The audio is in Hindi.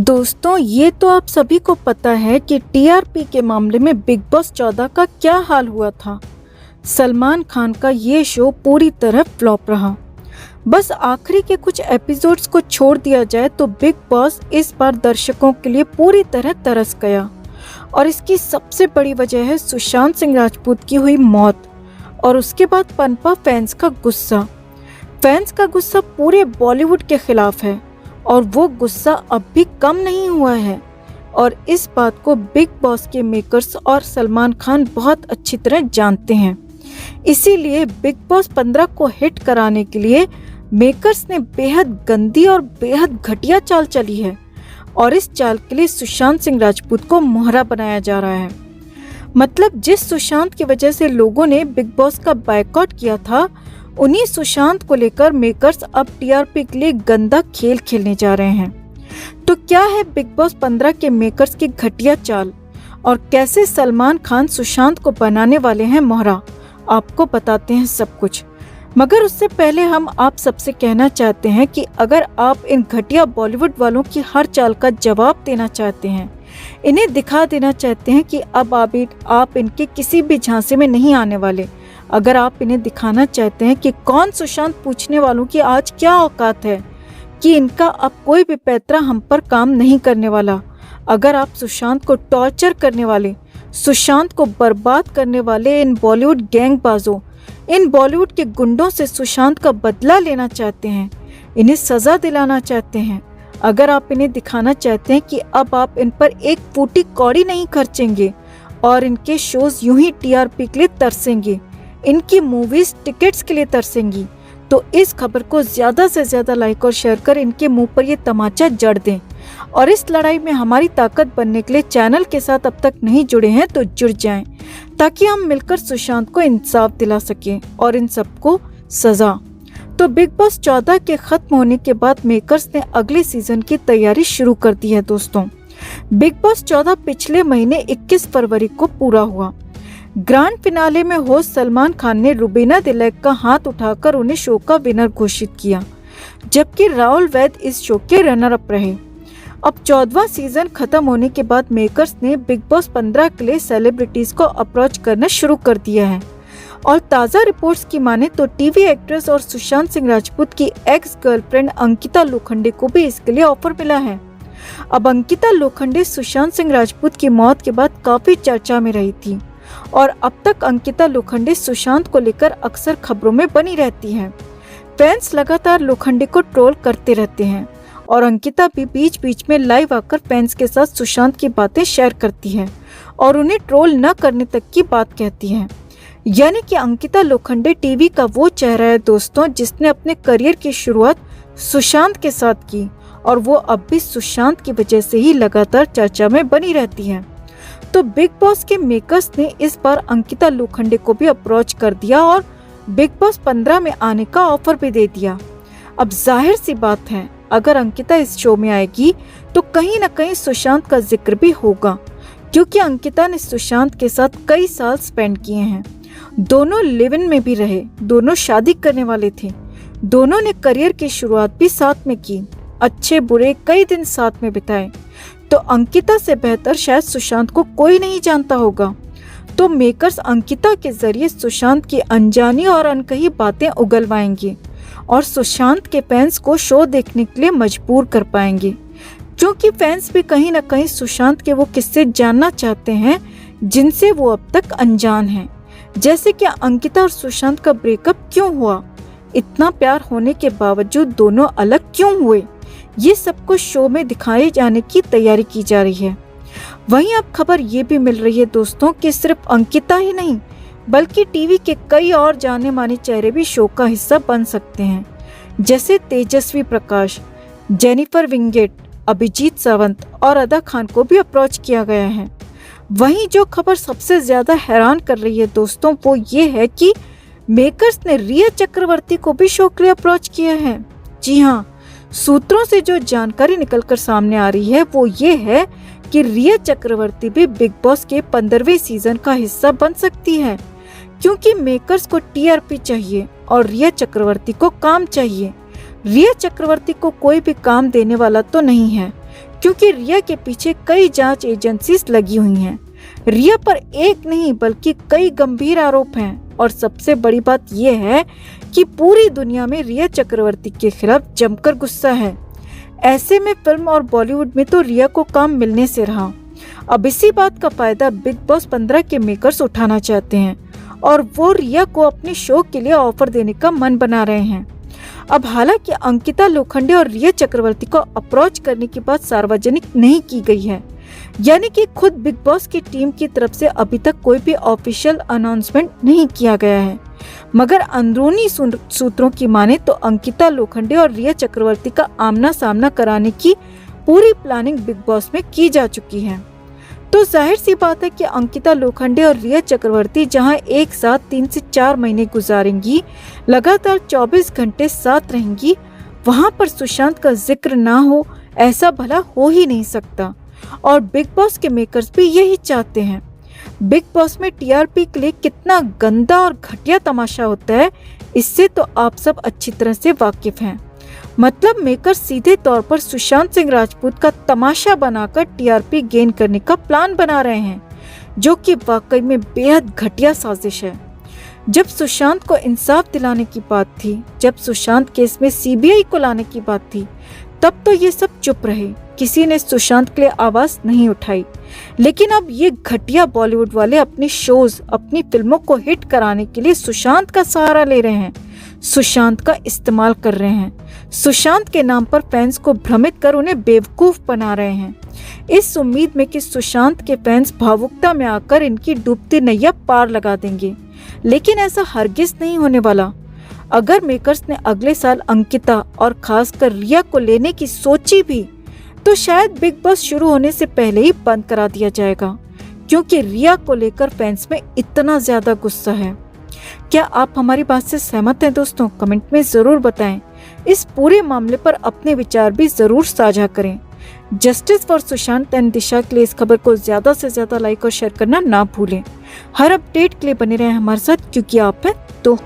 दोस्तों, ये तो आप सभी को पता है कि टीआरपी के मामले में बिग बॉस 14 का क्या हाल हुआ था। सलमान खान का ये शो पूरी तरह फ्लॉप रहा। बस आखिरी के कुछ एपिसोड्स को छोड़ दिया जाए तो बिग बॉस इस बार दर्शकों के लिए पूरी तरह तरस गया और इसकी सबसे बड़ी वजह है सुशांत सिंह राजपूत की हुई मौत और उसके बाद पनपा फैंस का गुस्सा। फैंस का गुस्सा पूरे बॉलीवुड के खिलाफ है और वो गुस्सा अब भी कम नहीं हुआ है और इस बात को बिग बॉस के मेकर्स और सलमान खान बहुत अच्छी तरह जानते हैं। इसीलिए बिग बॉस 15 को हिट कराने के लिए मेकर्स ने बेहद गंदी और बेहद घटिया चाल चली है और इस चाल के लिए सुशांत सिंह राजपूत को मोहरा बनाया जा रहा है। मतलब जिस सुशांत की वजह से लोगों ने बिग बॉस का बायकॉट किया था, उन्हीं सुशांत को लेकर मेकर्स अब टीआरपी के लिए गंदा खेल खेलने जा रहे हैं। तो क्या है बिग बॉस 15 के मेकर्स की घटिया चाल और कैसे सलमान खान सुशांत को बनाने वाले हैं मोहरा, आपको बताते हैं सब कुछ। मगर उससे पहले हम आप सबसे कहना चाहते हैं कि अगर आप इन घटिया बॉलीवुड वालों की हर चाल का जवाब देना चाहते हैं, इन्हें दिखा देना चाहते हैं कि अब आप इनके किसी भी झांसे में नहीं आने वाले, अगर आप इन्हें दिखाना चाहते हैं कि कौन सुशांत पूछने वालों की आज क्या औकात है कि इनका अब कोई भी पैतरा हम पर काम नहीं करने वाला, अगर आप सुशांत को टॉर्चर करने वाले, सुशांत को बर्बाद करने वाले इन बॉलीवुड गैंगबाजों, इन बॉलीवुड के गुंडों से सुशांत का बदला लेना चाहते हैं, इन्हें सजा दिलाना चाहते हैं, अगर आप इन्हें दिखाना चाहते हैं कि अब आप इन पर एक फूटी कौड़ी नहीं खर्चेंगे और इनके शोज यूं ही टीआरपी के लिए तरसेंगे, इनकी मूवीज टिकट्स के लिए तरसेंगी, तो इस खबर को ज्यादा से ज्यादा लाइक और शेयर कर इनके मुंह पर ये तमाचा जड़ दें। और इस लड़ाई में हमारी ताकत बनने के लिए चैनल के साथ अब तक नहीं जुड़े हैं तो जुड़ जाएं, ताकि हम मिलकर सुशांत को इंसाफ दिला सकें और इन सबको सजा। तो बिग बॉस 14 के खत्म होने के बाद मेकर्स ने अगले सीजन की तैयारी शुरू कर दी है। दोस्तों, बिग बॉस 14 पिछले महीने 21 फरवरी को पूरा हुआ। ग्रैंड फिनाले में होस्ट सलमान खान ने रुबीना दिलैक का हाथ उठाकर उन्हें शो का विनर घोषित किया, जबकि राहुल वैद इस शो के रनर अप रहे। अब 14वां सीजन खत्म होने के बाद मेकर्स ने बिग बॉस 15 के लिए सेलिब्रिटीज को अप्रोच करना शुरू कर दिया है और ताज़ा रिपोर्ट्स की माने तो टीवी एक्ट्रेस और सुशांत सिंह राजपूत की एक्स गर्लफ्रेंड अंकिता लोखंडे को भी इसके लिए ऑफर मिला है। अब अंकिता लोखंडे सुशांत सिंह राजपूत की मौत के बाद काफी चर्चा में रही थी और अब तक अंकिता लोखंडे सुशांत को लेकर अक्सर खबरों में बनी रहती हैं। फैंस लगातार लोखंडे को ट्रोल करते रहते हैं और अंकिता भी बीच बीच में लाइव आकर फैंस के साथ सुशांत की बातें शेयर करती है और उन्हें ट्रोल न करने तक की बात कहती है। यानी कि अंकिता लोखंडे टीवी का वो चेहरा है दोस्तों, जिसने अपने करियर की शुरुआत सुशांत के साथ की और वो अब भी सुशांत की वजह से ही लगातार चर्चा में बनी रहती है। तो बिग बॉस के मेकर्स ने इस बार अंकिता लोखंडे को भी अप्रोच कर दिया और बिग बॉस 15 में आने का ऑफर भी दे दिया। अब जाहिर सी बात है, अगर अंकिता इस शो में आएगी तो कहीं न कहीं सुशांत का जिक्र भी होगा, क्योंकि अंकिता ने सुशांत के साथ कई साल स्पेंड किए हैं। दोनों लिव इन में भी रहे, दोनों शादी करने वाले थे, दोनों ने करियर की शुरुआत भी साथ में की, अच्छे बुरे कई दिन साथ में बिताए। तो अंकिता से बेहतर शायद सुशांत को कोई नहीं जानता होगा। तो मेकर्स अंकिता के जरिए सुशांत की अनजानी और अनकही बातें उगलवाएंगे और सुशांत के फैंस को शो देखने के लिए मजबूर कर पाएंगे, क्योंकि फैंस भी कहीं न कहीं सुशांत के वो किस्से जानना चाहते हैं जिनसे वो अब तक अनजान हैं। जैसे कि अंकिता और सुशांत का ब्रेकअप क्यों हुआ, इतना प्यार होने के बावजूद दोनों अलग क्यों हुए, ये सब कुछ शो में दिखाए जाने की तैयारी की जा रही है। वहीं अब खबर ये भी मिल रही है दोस्तों कि सिर्फ अंकिता ही नहीं बल्कि टीवी के कई और जाने माने चेहरे भी शो का हिस्सा बन सकते हैं, जैसे तेजस्वी प्रकाश, जेनिफर विंगेट, अभिजीत सावंत और अदा खान को भी अप्रोच किया गया है। वहीं जो खबर सबसे ज्यादा हैरान कर रही है दोस्तों, वो ये है कि मेकर्स ने रिया चक्रवर्ती को भी शो के लिए अप्रोच किया है। जी हाँ, सूत्रों से जो जानकारी निकलकर सामने आ रही है वो ये है कि रिया चक्रवर्ती भी बिग बॉस के 15वें सीजन का हिस्सा बन सकती है, क्योंकि मेकर्स को टीआरपी चाहिए और रिया चक्रवर्ती को काम चाहिए। रिया चक्रवर्ती को कोई भी काम देने वाला तो नहीं है, क्योंकि रिया के पीछे कई जांच एजेंसीज लगी हुई हैं। रिया पर एक नहीं बल्कि कई गंभीर आरोप हैं और सबसे बड़ी बात यह है कि पूरी दुनिया में रिया चक्रवर्ती के खिलाफ जमकर गुस्सा है। ऐसे में फिल्म और बॉलीवुड में तो रिया को काम मिलने से रहा। अब इसी बात का फायदा बिग बॉस 15 के मेकर्स उठाना चाहते हैं और वो रिया को अपने शो के लिए ऑफर देने का मन बना रहे हैं। अब हालांकि अंकिता लोखंडे और रिया चक्रवर्ती को अप्रोच करने की बात सार्वजनिक नहीं की गई है, यानी कि खुद बिग बॉस की टीम की तरफ से अभी तक कोई भी ऑफिशियल अनाउंसमेंट नहीं किया गया है। मगर अंदरूनी सूत्रों की माने तो अंकिता लोखंडे और रिया चक्रवर्ती का आमना सामना कराने की पूरी प्लानिंग बिग बॉस में की जा चुकी है। तो जाहिर सी बात है कि अंकिता लोखंडे और रिया चक्रवर्ती जहां एक साथ 3 से 4 महीने गुजारेंगी, लगातार 24 घंटे साथ रहेंगी, वहां पर सुशांत का जिक्र ना हो ऐसा भला हो ही नहीं सकता। और बिग बॉस के मेकर्स भी यही चाहते हैं। बिग बॉस में टीआरपी के लिए कितना गंदा और घटिया तमाशा होता है, इससे तो आप सब अच्छी तरह से वाकिफ हैं। मतलब मेकर सीधे तौर पर सुशांत सिंह राजपूत का तमाशा बनाकर टीआरपी गेन करने का प्लान बना रहे हैं, जो कि वाकई में बेहद घटिया साजिश है। जब सुशांत को इंसाफ दिलाने की बात थी, जब सुशांत केस में सीबीआई को लाने की बात थी, तब तो ये सब चुप रहे, किसी ने सुशांत के लिए आवाज नहीं उठाई। लेकिन अब ये घटिया बॉलीवुड वाले अपने शोज, अपनी फिल्मों को हिट कराने के लिए सुशांत का सहारा ले रहे हैं, सुशांत का इस्तेमाल कर रहे हैं, सुशांत के नाम पर फैंस को भ्रमित कर उन्हें बेवकूफ बना रहे हैं, इस उम्मीद में कि सुशांत के फैंस भावुकता में आकर इनकी डूबती नैया पार लगा देंगे। लेकिन ऐसा हरगिज नहीं होने वाला। अगर मेकर्स ने अगले साल अंकिता और खासकर रिया को लेने की सोची भी, तो शायद बिग बॉस शुरू होने से पहले ही बंद करा दिया जाएगा, क्योंकि रिया को लेकर फैंस में इतना ज्यादा गुस्सा है। क्या आप हमारी बात से सहमत हैं दोस्तों? कमेंट में जरूर बताएं। इस पूरे मामले पर अपने विचार भी जरूर साझा करें। जस्टिस फॉर सुशांत एंड दिशा के लिए इस खबर को ज्यादा से ज्यादा लाइक और शेयर करना ना भूलें। हर अपडेट के लिए बने रहें हमारे साथ, क्योंकि आप हैं तो